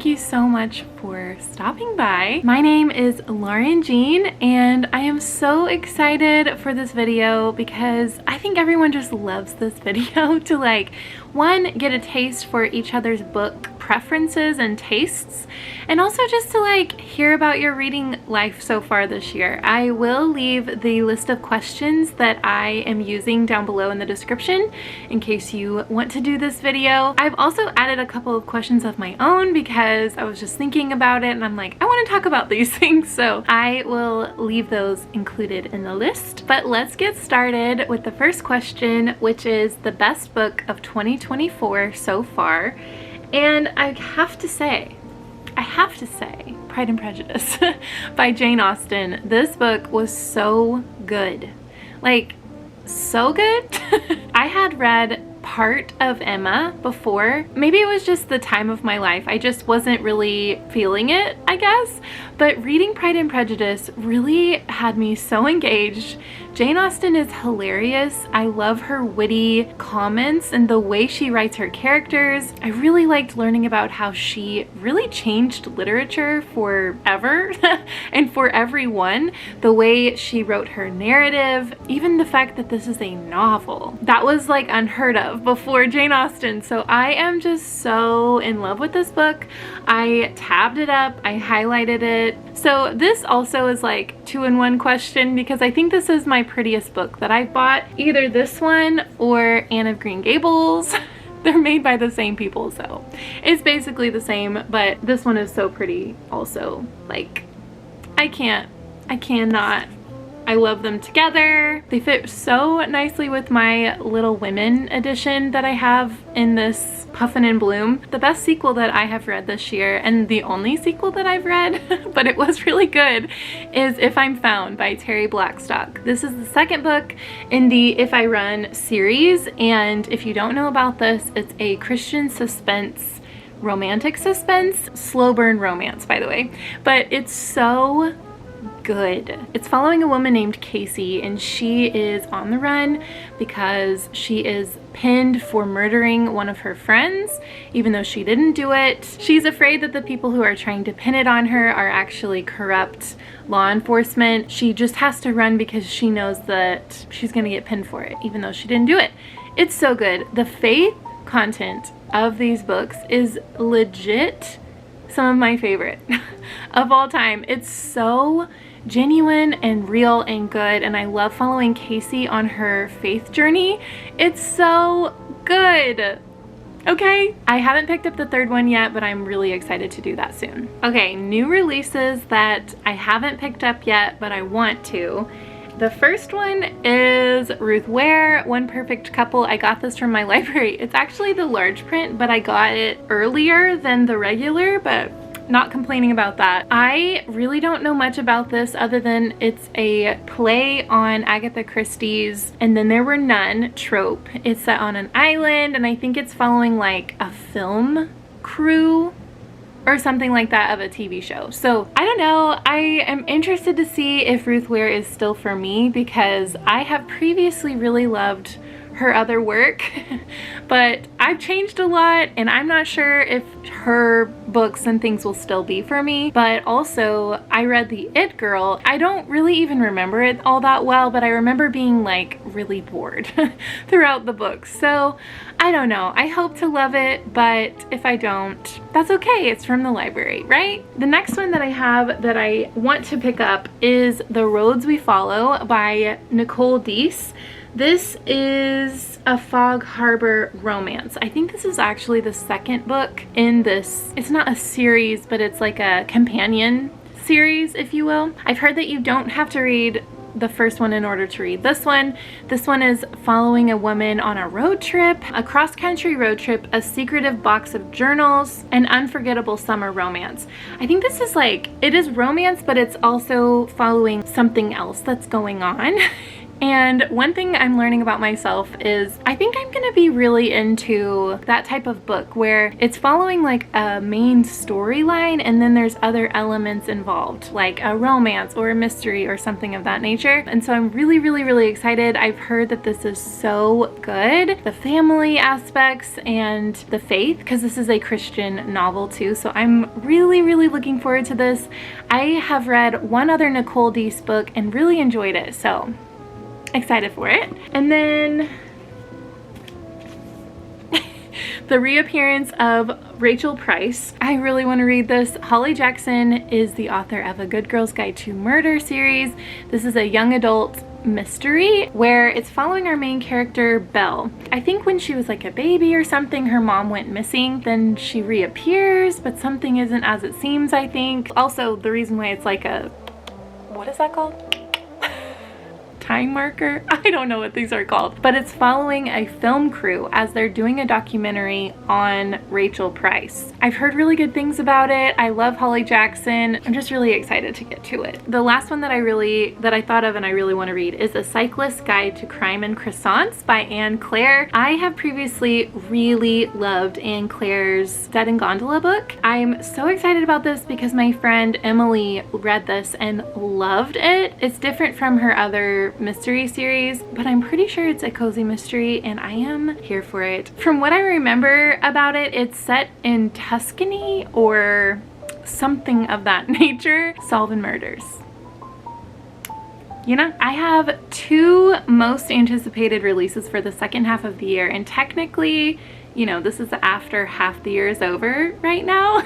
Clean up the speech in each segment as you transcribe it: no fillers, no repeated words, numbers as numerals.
thank you so much for stopping by. My name is Lauren Jean, and I am so excited for this video because I think everyone just loves this video to like, one, get a taste for each other's book preferences and tastes, and also just to like hear about your reading life so far this year. I will leave the list of questions that I am using down below in the description in case you want to do this video. I've also added a couple of questions of my own because I was just thinking about it and I'm like, I want to talk about these things, so I will leave those included in the list. But let's get started with the first question, which is the best book of 2024 so far. And I have to say, Pride and Prejudice by Jane Austen. This book was so good. Like, so good. I had read part of Emma before. Maybe it was just the time of my life. I just wasn't really feeling it, I guess. But reading Pride and Prejudice really had me so engaged. Jane Austen is hilarious. I love her witty comments and the way she writes her characters. I really liked learning about how she really changed literature forever and for everyone. The way she wrote her narrative, even the fact that this is a novel. That was like unheard of before Jane Austen. So I am just so in love with this book. I tabbed it up, I highlighted it. So this also is like 2-in-1 question because I think this is my prettiest book that I've bought. Either this one or Anne of Green Gables. They're made by the same people, so it's basically the same, but this one is so pretty also. Like, I cannot. I love them together. They fit so nicely with my Little Women edition that I have in this Puffin' and Bloom. The best sequel that I have read this year, and the only sequel that I've read, but it was really good, is If I'm Found by Terry Blackstock. This is the second book in the If I Run series, and if you don't know about this, it's a Christian suspense, romantic suspense, slow burn romance, by the way, but it's so good. It's following a woman named Casey, and she is on the run because she is pinned for murdering one of her friends, even though she didn't do it. She's afraid that the people who are trying to pin it on her are actually corrupt law enforcement. She just has to run because she knows that she's gonna get pinned for it, even though she didn't do it. It's so good. The faith content of these books is legit some of my favorite of all time. It's so genuine and real and good, and I love following Casey on her faith journey. It's so good. Okay, I haven't picked up the third one yet, but I'm really excited to do that soon. Okay, new releases that I haven't picked up yet, but I want to. The first one is Ruth Ware, One Perfect Couple. I got this from my library. It's actually the large print, but I got it earlier than the regular, but not complaining about that. I really don't know much about this other than it's a play on Agatha Christie's And Then There Were None trope. It's set on an island, and I think it's following like a film crew or something like that of a TV show. So I don't know. I am interested to see if Ruth Ware is still for me because I have previously really loved her other work, but I've changed a lot and I'm not sure if her books and things will still be for me. But also I read The It Girl. I don't really even remember it all that well, but I remember being like really bored throughout the book. So I don't know. I hope to love it, but if I don't, that's okay. It's from the library, right? The next one that I have that I want to pick up is The Roads We Follow by Nicole Deese. This is a Fog Harbor romance. I think this is actually the second book in this. It's not a series, but it's like a companion series, if you will. I've heard that you don't have to read the first one in order to read this one. This one is following a woman on a road trip, a cross-country road trip, a secretive box of journals, an unforgettable summer romance. I think this is like, it is romance, but it's also following something else that's going on And one thing I'm learning about myself is I think I'm gonna be really into that type of book where it's following like a main storyline and then there's other elements involved, like a romance or a mystery or something of that nature. And so I'm really excited. I've heard that this is so good. The family aspects and the faith, because this is a Christian novel too. So I'm really looking forward to this. I have read one other Nicole Deese book and really enjoyed it. So excited for it. And then the reappearance of Rachel Price. I really want to read this. Holly Jackson is the author of A Good Girl's Guide to Murder series. This is a young adult mystery where it's following our main character, Belle. I think when she was like a baby or something, her mom went missing. Then she reappears, but something isn't as it seems, I think. Also, the reason why it's like a, what is that called? Time marker? I don't know what these are called, but it's following a film crew as they're doing a documentary on Rachel Price. I've heard really good things about it. I love Holly Jackson. I'm just really excited to get to it. The last one that I thought of and I really want to read is A Cyclist's Guide to Crime and Croissants by Anne Claire. I have previously really loved Anne Claire's Dead and Gondola book. I'm so excited about this because my friend Emily read this and loved it. It's different from her other mystery series, but I'm pretty sure it's a cozy mystery and I am here for it. From what I remember about it, it's set in Tuscany or something of that nature, solving murders. You know, I have two most anticipated releases for the second half of the year, and technically, you know, this is after half the year is over right now,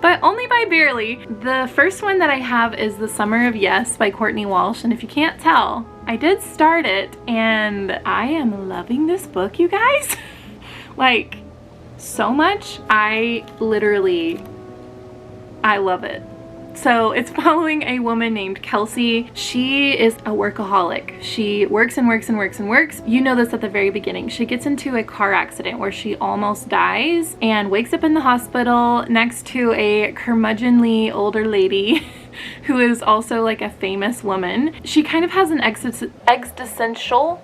but only by barely. The first one that I have is The Summer of Yes by Courtney Walsh, and if you can't tell, I did start it and I am loving this book, you guys. Like, so much. I love it. So it's following a woman named Kelsey. She is a workaholic. She works and works and works and works. You know this at the very beginning. She gets into a car accident where she almost dies and wakes up in the hospital next to a curmudgeonly older lady who is also like a famous woman. She kind of has an existential,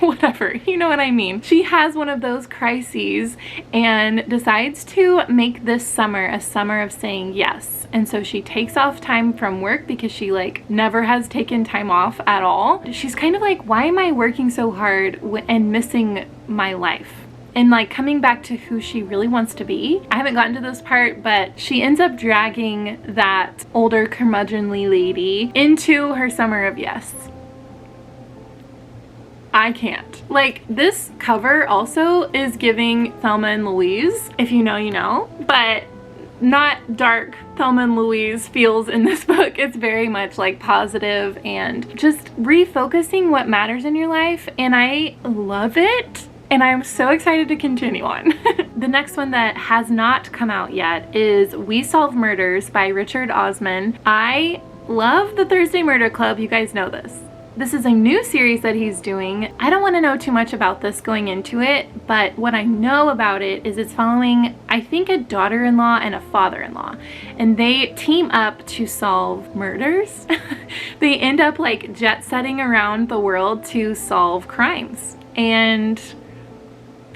whatever, you know what I mean. She has one of those crises and decides to make this summer a summer of saying yes. And so she takes off time from work because she like never has taken time off at all. She's kind of like, why am I working so hard and missing my life? And like coming back to who she really wants to be. I haven't gotten to this part, but she ends up dragging that older curmudgeonly lady into her summer of yes. I can't. Like, this cover also is giving Thelma and Louise. If you know, you know, but not dark Thelma and Louise feels in this book. It's very much like positive and just refocusing what matters in your life, and I love it. And I'm so excited to continue on. The next one that has not come out yet is We Solve Murders by Richard Osman. I love the Thursday Murder Club. You guys know this. This is a new series that he's doing. I don't want to know too much about this going into it, but what I know about it is it's following, I think, a daughter-in-law and a father-in-law, and they team up to solve murders. They end up like jet-setting around the world to solve crimes. And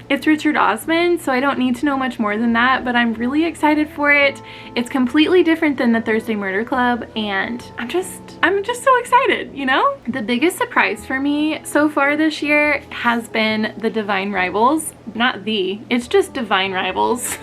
it's Richard Osman, so I don't need to know much more than that, but I'm really excited for it. It's completely different than the Thursday Murder Club, and I'm just so excited, you know? The biggest surprise for me so far this year has been The Divine Rivals. It's just Divine Rivals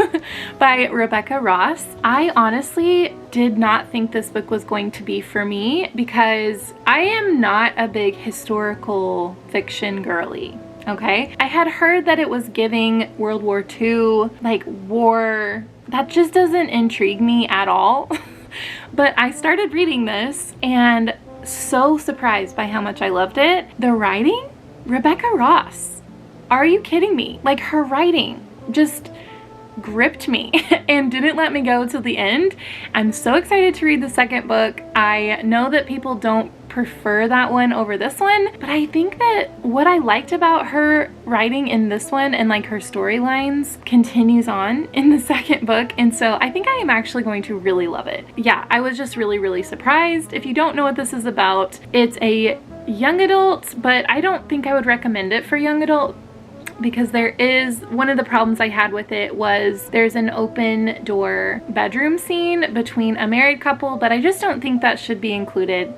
by Rebecca Ross. I honestly did not think this book was going to be for me because I am not a big historical fiction girly. Okay, I had heard that it was giving World War II, like war. That just doesn't intrigue me at all. But I started reading this and so surprised by how much I loved it. The writing, Rebecca Ross. Are you kidding me? Like, her writing just gripped me and didn't let me go till the end. I'm so excited to read the second book. I know that people don't prefer that one over this one, but I think that what I liked about her writing in this one and like her storylines continues on in the second book, and so I think I am actually going to really love it. Yeah, I was just really surprised. If you don't know what this is about, it's a young adult, but I don't think I would recommend it for young adult, because there is, one of the problems I had with it was there's an open door bedroom scene between a married couple, but I just don't think that should be included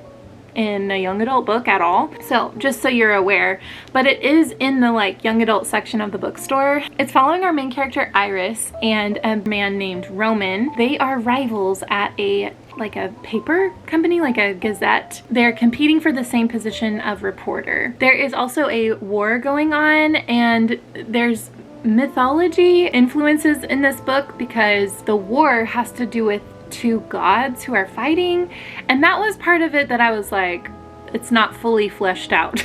in a young adult book at all. So just so you're aware, but it is in the like young adult section of the bookstore. It's following our main character Iris and a man named Roman. They are rivals at a paper company, like a gazette. They're competing for the same position of reporter. There is also a war going on, and there's mythology influences in this book because the war has to do with two gods who are fighting, and that was part of it that I was like, it's not fully fleshed out.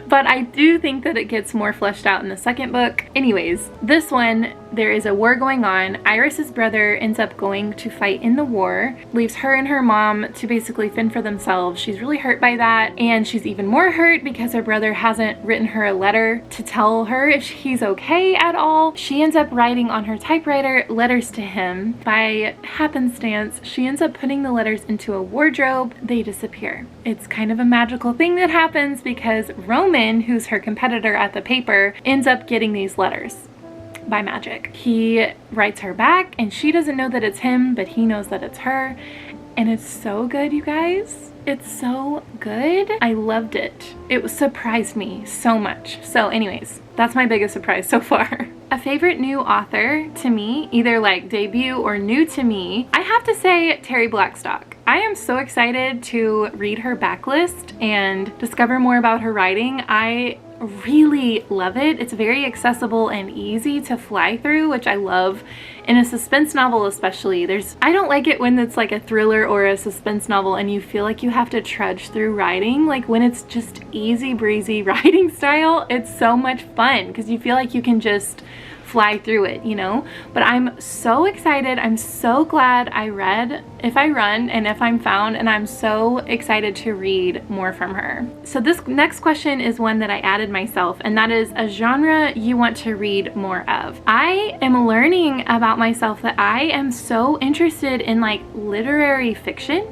But I do think that it gets more fleshed out in the second book. Anyways, this one, there is a war going on. Iris's brother ends up going to fight in the war, leaves her and her mom to basically fend for themselves. She's really hurt by that, and she's even more hurt because her brother hasn't written her a letter to tell her if he's okay at all. She ends up writing on her typewriter letters to him. By happenstance, she ends up putting the letters into a wardrobe. They disappear. It's kind of a magical thing that happens because Roman, who's her competitor at the paper, ends up getting these letters by magic. He writes her back, and she doesn't know that it's him, but he knows that it's her. And it's so good, you guys. It's so good. I loved it. It surprised me so much. So anyways, that's my biggest surprise so far. A favorite new author to me, either like debut or new to me, I have to say Terry Blackstock. I am so excited to read her backlist and discover more about her writing. I really love it. It's very accessible and easy to fly through, which I love in a suspense novel especially. I don't like it when it's like a thriller or a suspense novel and you feel like you have to trudge through writing. Like when it's just easy breezy writing style, it's so much fun because you feel like you can just fly through it, you know? But I'm so excited. I'm so glad I read If I Run and If I'm Found, and I'm so excited to read more from her. So this next question is one that I added myself, and that is a genre you want to read more of. I am learning about myself that I am so interested in like literary fiction,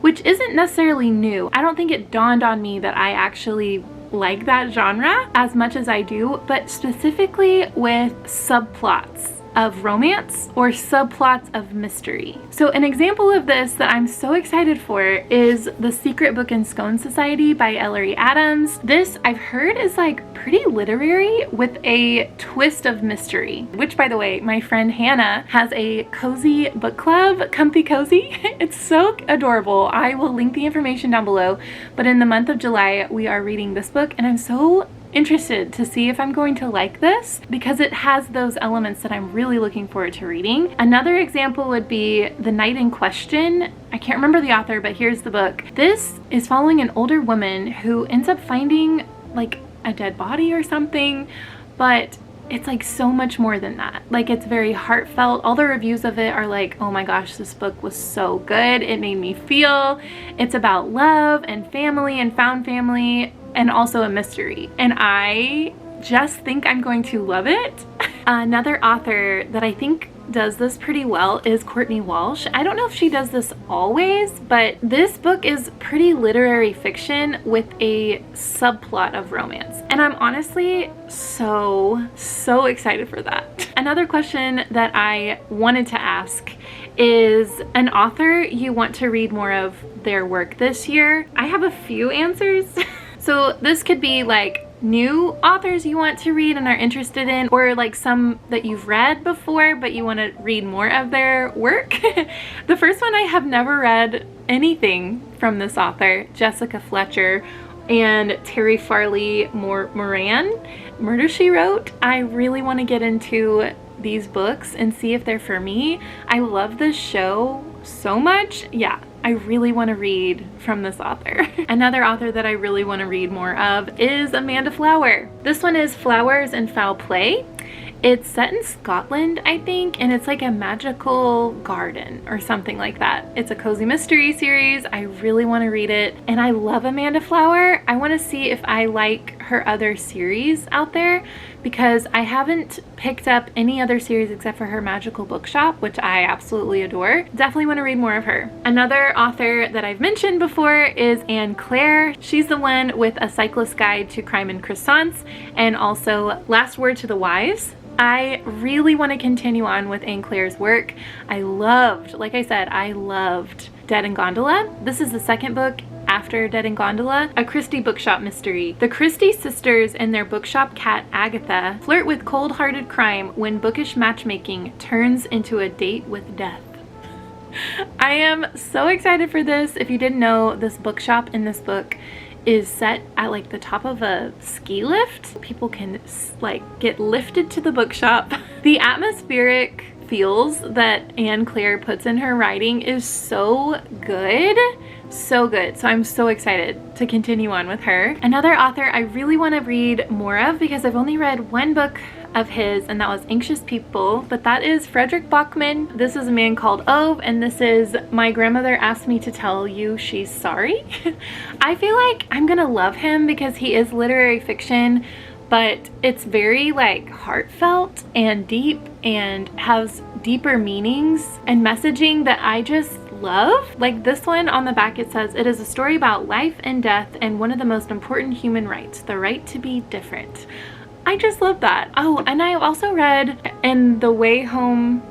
which isn't necessarily new. I don't think it dawned on me that I actually like that genre as much as I do, but specifically with subplots of romance or subplots of mystery. So an example of this that I'm so excited for is The Secret Book and Scone Society by Ellery Adams. This I've heard is like pretty literary with a twist of mystery, which by the way, my friend Hannah has a cozy book club, Comfy Cozy. It's so adorable. I will link the information down below, but in the month of July, we are reading this book, and I'm so interested to see if I'm going to like this because it has those elements that I'm really looking forward to reading. Another example would be The Night in Question. I can't remember the author, but here's the book. This is following an older woman who ends up finding like a dead body or something, but it's like so much more than that. Like it's very heartfelt. All the reviews of it are like, oh my gosh, this book was so good. It made me feel. It's about love and family and found family, and also a mystery. And I just think I'm going to love it. Another author that I think does this pretty well is Courtney Walsh. I don't know if she does this always, but this book is pretty literary fiction with a subplot of romance. And I'm honestly so excited for that. Another question that I wanted to ask is an author you want to read more of their work this year. I have a few answers. So this could be like new authors you want to read and are interested in, or like some that you've read before but you want to read more of their work. The first one, I have never read anything from this author, Jessica Fletcher and Terry Farley Moran, Murder, She Wrote. I really want to get into these books and see if they're for me. I love this show so much. Yeah, I really want to read from this author. Another author that I really want to read more of is Amanda Flower. This one is Flowers and Foul Play. It's set in Scotland, I think, and it's like a magical garden or something like that. It's a cozy mystery series. I really want to read it, and I love Amanda Flower. I want to see if I like her other series out there because I haven't picked up any other series except for her Magical Bookshop, which I absolutely adore. Definitely want to read more of her. Another author that I've mentioned before is Anne Claire. She's the one with A Cyclist's Guide to Crime and Croissants and also Last Word to the Wise. I really want to continue on with Anne Claire's work. I loved, like I said, I loved Dead in Gondola. This is the second book after Dead in Gondola, a Christie bookshop mystery. The Christie sisters and their bookshop cat Agatha flirt with cold-hearted crime when bookish matchmaking turns into a date with death. I am so excited for this. If you didn't know, this bookshop in this book is set at like the top of a ski lift. People can like get lifted to the bookshop. The atmospheric feels that Anne Claire puts in her writing is so good. So good. So I'm so excited to continue on with her. Another author I really want to read more of because I've only read one book of his and that was Anxious People, but that is Frederick Bachman. This is A Man Called Ove, and this is My Grandmother Asked Me to Tell You She's Sorry. I feel like I'm gonna love him because he is literary fiction, but it's very like heartfelt and deep and has deeper meanings and messaging that I just love. Like this one on the back, it says, "It is a story about life and death and one of the most important human rights, the right to be different." I just love that. Oh, and I also read In the Way Home,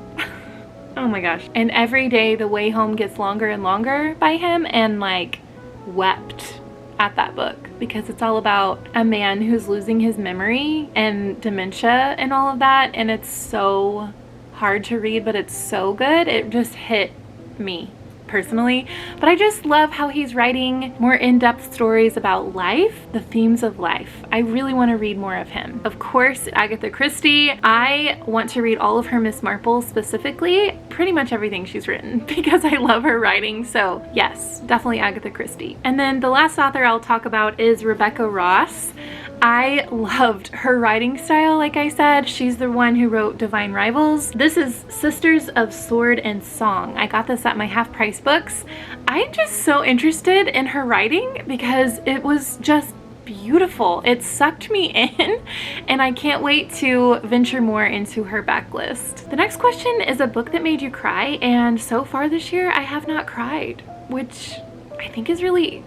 oh my gosh, and Every Day the Way Home Gets Longer and Longer by him, and like wept at that book because it's all about a man who's losing his memory and dementia and all of that, and it's so hard to read, but it's so good. It just hit me personally, but I just love how he's writing more in-depth stories about life, the themes of life. I really want to read more of him. Of course, Agatha Christie. I want to read all of her Miss Marple, specifically pretty much everything she's written because I love her writing. So yes, definitely Agatha Christie. And then the last author I'll talk about is Rebecca Ross. I loved her writing style. Like I said, she's the one who wrote Divine Rivals. This is Sisters of Sword and Song. I got this at my half price books. I'm just so interested in her writing because it was just beautiful. It sucked me in and I can't wait to venture more into her backlist. The next question is a book that made you cry, and so far this year I have not cried, which I think is really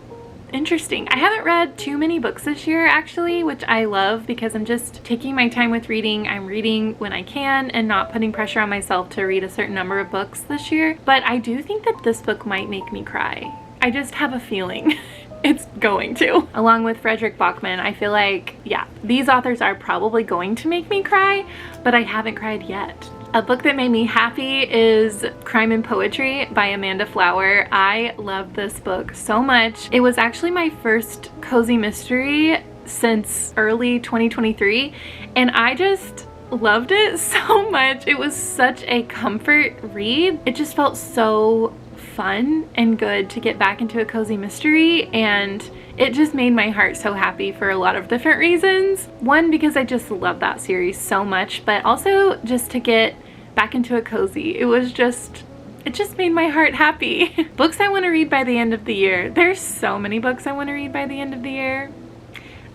interesting. I haven't read too many books this year actually, which I love because I'm just taking my time with reading. I'm reading when I can and not putting pressure on myself to read a certain number of books this year. But I do think that this book might make me cry. I just have a feeling it's going to. Along with Frederick Bachman, I feel like, yeah, these authors are probably going to make me cry, but I haven't cried yet. A book that made me happy is Crime and Poetry by Amanda Flower. I love this book so much. It was actually my first cozy mystery since early 2023, and I just loved it so much. It was such a comfort read. It just felt so fun and good to get back into a cozy mystery, and it just made my heart so happy for a lot of different reasons. One, because I just love that series so much, but also just to get back into a cozy. It just made my heart happy. Books I want to read by the end of the year. There's so many books I want to read by the end of the year.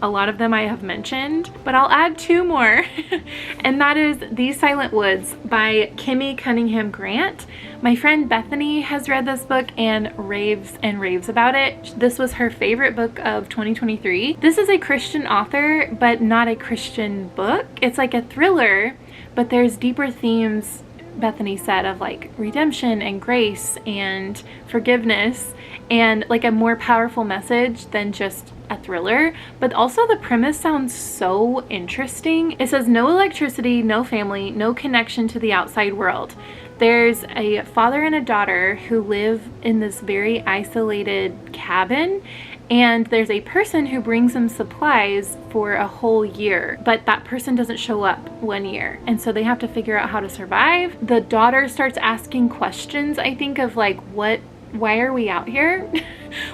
A lot of them I have mentioned, but I'll add two more. And that is These Silent Woods by Kimmy Cunningham Grant. My friend Bethany has read this book and raves about it. This was her favorite book of 2023. This is a Christian author, but not a Christian book. It's like a thriller, but there's deeper themes, Bethany said, of like redemption and grace and forgiveness and like a more powerful message than just a thriller. But also the premise sounds so interesting. It says no electricity, no family, no connection to the outside world. There's a father and a daughter who live in this very isolated cabin, and there's a person who brings them supplies for a whole year, but that person doesn't show up one year, and so they have to figure out how to survive. The daughter starts asking questions, I think, of like, why are we out here?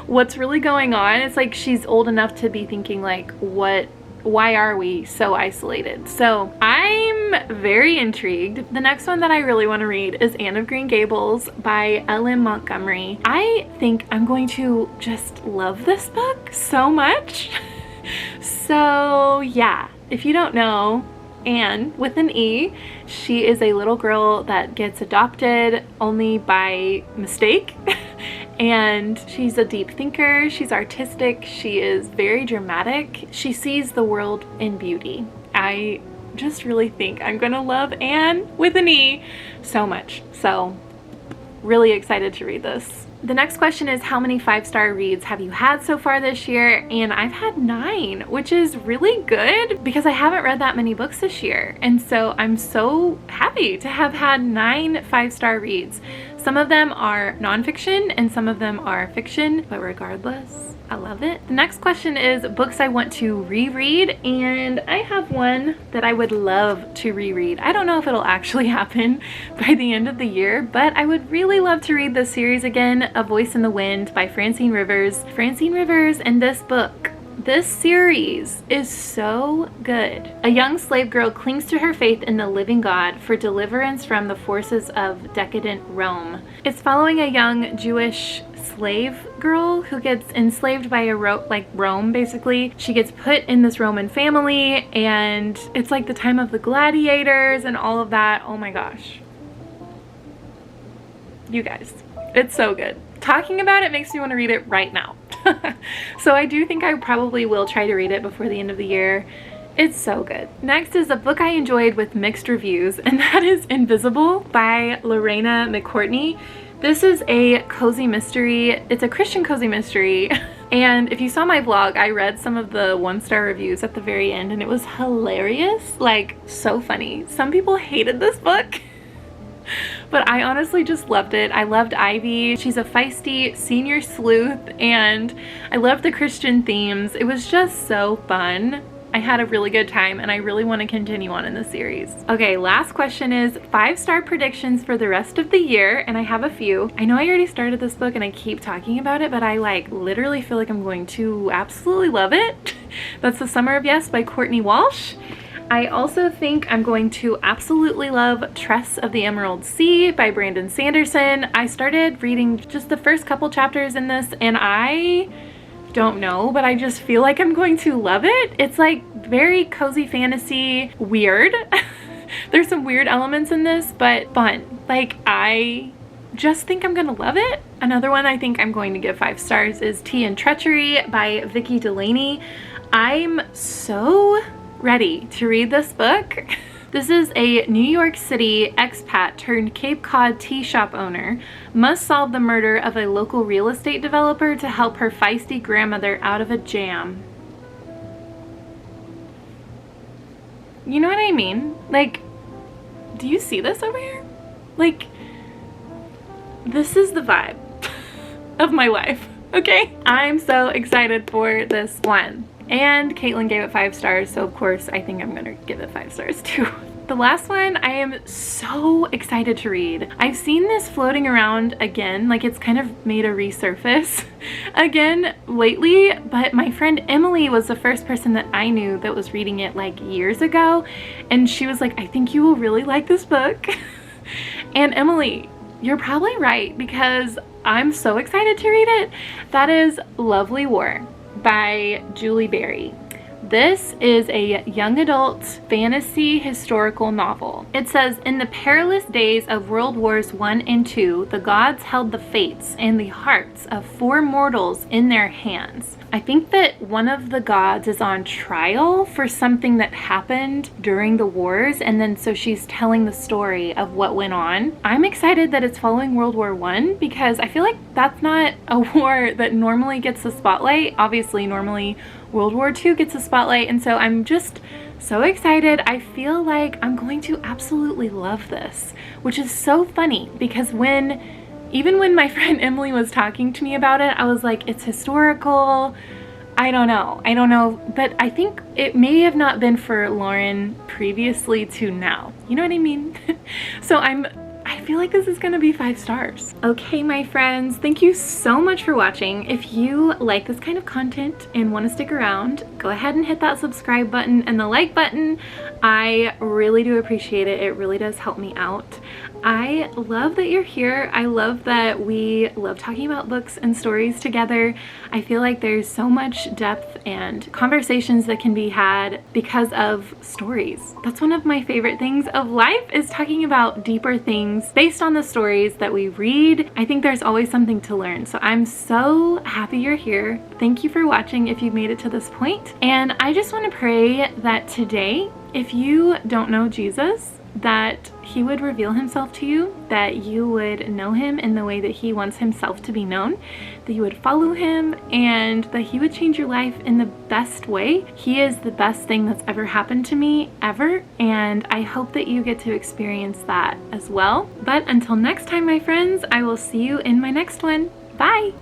What's really going on? It's like she's old enough to be thinking like, why are we so isolated? So I'm very intrigued. The next one that I really want to read is Anne of Green Gables by L.M. Montgomery. I think I'm going to just love this book so much. So yeah, if you don't know, Anne with an E, she is a little girl that gets adopted only by mistake. And she's a deep thinker, she's artistic, she is very dramatic, she sees the world in beauty. I just really think I'm gonna love Anne with an E so much. So really excited to read this. The next question is, how many 5-star reads have you had so far this year? And I've had 9, which is really good because I haven't read that many books this year. And so I'm so happy to have had 9 5-star reads. Some of them are nonfiction and some of them are fiction, but regardless, I love it. The next question is books I want to reread, and I have one that I would love to reread. I don't know if it'll actually happen by the end of the year, but I would really love to read this series again, A Voice in the Wind by Francine Rivers. Francine Rivers and this book, this series is so good. A young slave girl clings to her faith in the living God for deliverance from the forces of decadent Rome. It's following a young Jewish slave girl who gets enslaved by Rome basically. She gets put in this Roman family and it's like the time of the gladiators and all of that. Oh my gosh. You guys, it's so good. Talking about it makes me want to read it right now. So I do think I probably will try to read it before the end of the year. It's so good. Next is a book I enjoyed with mixed reviews, and that is Invisible by Lorena McCourtney. This is a cozy mystery. It's a Christian cozy mystery. And if you saw my vlog, I read some of the 1-star reviews at the very end and it was hilarious, like so funny. Some people hated this book. But I honestly just loved it. I loved Ivy. She's a feisty senior sleuth and I loved the Christian themes. It was just so fun. I had a really good time and I really want to continue on in the series. Okay, last question is 5-star predictions for the rest of the year, and I have a few. I know I already started this book and I keep talking about it, but I literally feel like I'm going to absolutely love it. That's The Summer of Yes by Courtney Walsh. I also think I'm going to absolutely love Tress of the Emerald Sea by Brandon Sanderson. I started reading just the first couple chapters in this and I don't know, but I just feel like I'm going to love it. It's like very cozy fantasy, weird. There's some weird elements in this, but fun. Like, I just think I'm gonna love it. Another one I think I'm going to give 5 stars is Tea and Treachery by Vicky Delaney. I'm so ready to read this book. This is a New York City expat turned Cape Cod tea shop owner must solve the murder of a local real estate developer to help her feisty grandmother out of a jam. You know what I mean? Like, do you see this over here? Like, this is the vibe of my life, okay? I'm so excited for this one. And Caitlin gave it 5 stars, so of course I think I'm gonna give it 5 stars too. The last one I am so excited to read. I've seen this floating around again, like it's kind of made a resurface again lately, but my friend Emily was the first person that I knew that was reading it like years ago, and she was like, I think you will really like this book. And Emily, you're probably right because I'm so excited to read it. That is Lovely War by Julie Berry. This is a young adult fantasy historical novel. It says, in the perilous days of World Wars I and II, the gods held the fates and the hearts of 4 mortals in their hands. I think that one of the gods is on trial for something that happened during the wars, and then so she's telling the story of what went on. I'm excited that it's following World War I because I feel like that's not a war that normally gets the spotlight. Obviously, normally World War II gets a spotlight, and so I'm just so excited. I feel like I'm going to absolutely love this, which is so funny because even when my friend Emily was talking to me about it, I was like, it's historical. I don't know, but I think it may have not been for Lauren previously to now. You know what I mean? So I feel like this is gonna be 5 stars. Okay, my friends, thank you so much for watching. If you like this kind of content and want to stick around, go ahead and hit that subscribe button and the like button. I really do appreciate it. It really does help me out. I love that you're here. I love that we love talking about books and stories together. I feel like there's so much depth and conversations that can be had because of stories. That's one of my favorite things of life, is talking about deeper things based on the stories that we read. I think there's always something to learn. So I'm so happy you're here. Thank you for watching if you've made it to this point. And I just want to pray that today, if you don't know Jesus, that he would reveal himself to you, that you would know him in the way that he wants himself to be known, that you would follow him, and that he would change your life in the best way. He is the best thing that's ever happened to me, ever, and I hope that you get to experience that as well. But until next time, my friends, I will see you in my next one. Bye!